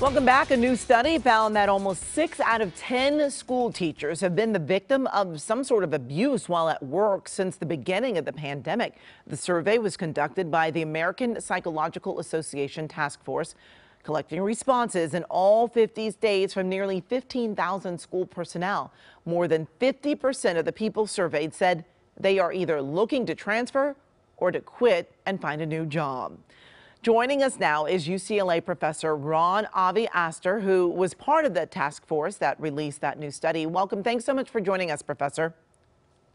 Welcome back. A new study found that almost 6 out of 10 school teachers have been the victim of some sort of abuse while at work since the beginning of the pandemic. The survey was conducted by the American Psychological Association Task Force, collecting responses in all 50 states from nearly 15,000 school personnel. More than 50% of the people surveyed said they are either looking to transfer or to quit and find a new job. Joining us now is UCLA professor Ron Avi Astor, who was part of the task force that released that new study. Welcome. Thanks so much for joining us, Professor.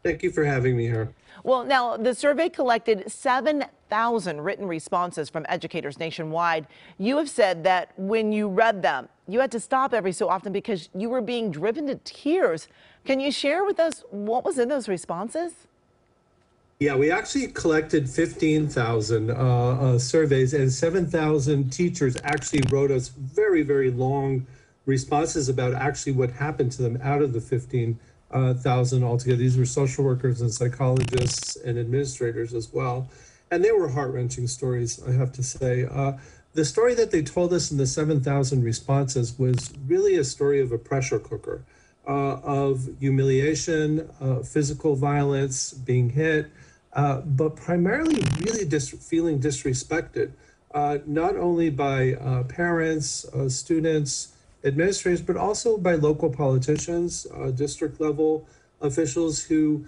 Thank you for having me here. Well, now, the survey collected 7,000 written responses from educators nationwide. You have said that when you read them, you had to stop every so often because you were being driven to tears. Can you share with us what was in those responses? Yeah, we actually collected 15,000 surveys, and 7,000 teachers actually wrote us very, very long responses about actually what happened to them out of the 15,000 altogether. These were social workers and psychologists and administrators as well. And they were heart-wrenching stories, I have to say. The story that they told us in the 7,000 responses was really a story of a pressure cooker, of humiliation, physical violence, being hit, but primarily really feeling disrespected, not only by parents, students, administrators, but also by local politicians, district level officials who,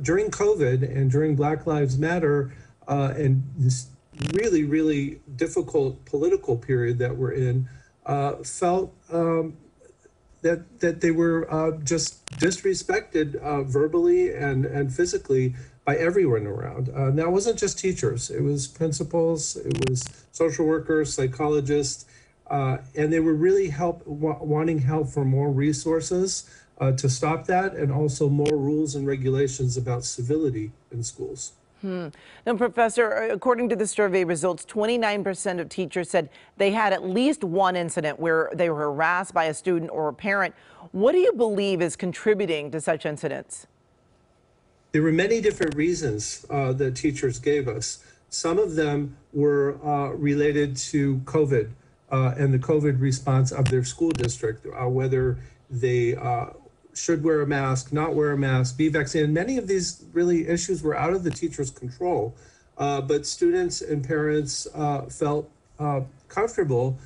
during COVID and during Black Lives Matter, and this really, really difficult political period that we're in, felt that they were just disrespected verbally and physically by everyone around. Now, it wasn't just teachers. It was principals, it was social workers, psychologists, and they were really wanting help for more resources to stop that, and also more rules and regulations about civility in schools. Now, Professor, according to the survey results, 29% of teachers said they had at least one incident where they were harassed by a student or a parent. What do you believe is contributing to such incidents? There were many different reasons that teachers gave us. Some of them were related to COVID and the COVID response of their school district, whether they should wear a mask, not wear a mask, be vaccinated. Many of these really issues were out of the teacher's control, but students and parents felt comfortable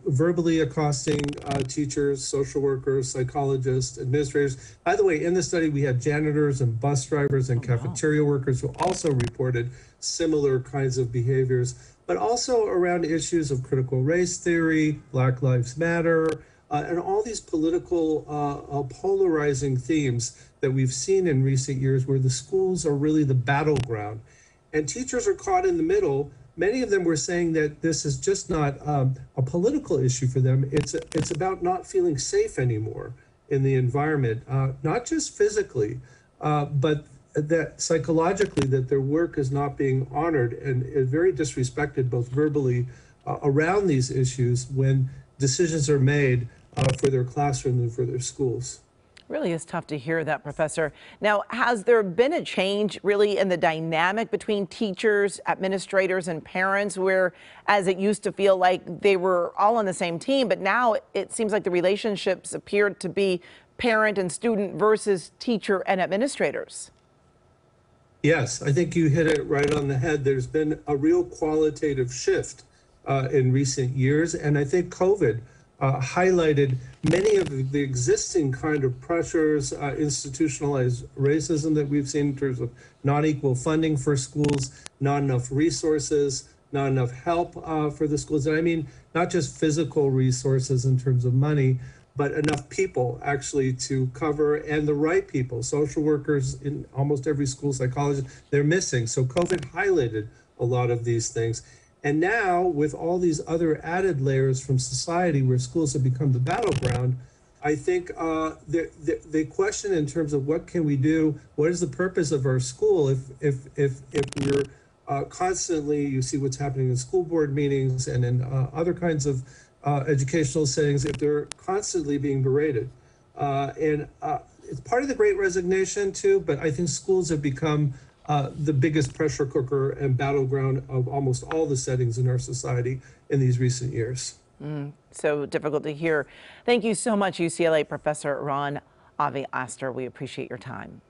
verbally accosting teachers, social workers, psychologists, administrators. By the way, in the study, we had janitors and bus drivers and cafeteria workers who also reported similar kinds of behaviors, but also around issues of critical race theory, Black Lives Matter, and all these political polarizing themes that we've seen in recent years, where the schools are really the battleground. And teachers are caught in the middle. Many of them were saying that this is just not a political issue for them. It's about not feeling safe anymore in the environment, not just physically, but that psychologically, that their work is not being honored and is very disrespected, both verbally around these issues when decisions are made for their classroom and for their schools. Really is tough to hear that, Professor. Now, has there been a change really in the dynamic between teachers, administrators, and parents, where as it used to feel like they were all on the same team, but now it seems like the relationships appear to be parent and student versus teacher and administrators? Yes, I think you hit it right on the head. There's been a real qualitative shift in recent years, and I think COVID highlighted many of the existing kind of pressures, institutionalized racism that we've seen in terms of not equal funding for schools, not enough resources, not enough help for the schools. And I mean, not just physical resources in terms of money, but enough people actually to cover, and the right people, social workers in almost every school, psychologists, they're missing. So COVID highlighted a lot of these things. And now, with all these other added layers from society where schools have become the battleground, I think the question in terms of what can we do, what is the purpose of our school if we're constantly, you see what's happening in school board meetings and in other kinds of educational settings, if they're constantly being berated. And it's part of the Great Resignation too, but I think schools have become the biggest pressure cooker and battleground of almost all the settings in our society in these recent years. So difficult to hear. Thank you so much, UCLA professor Ron Avi Astor. We appreciate your time.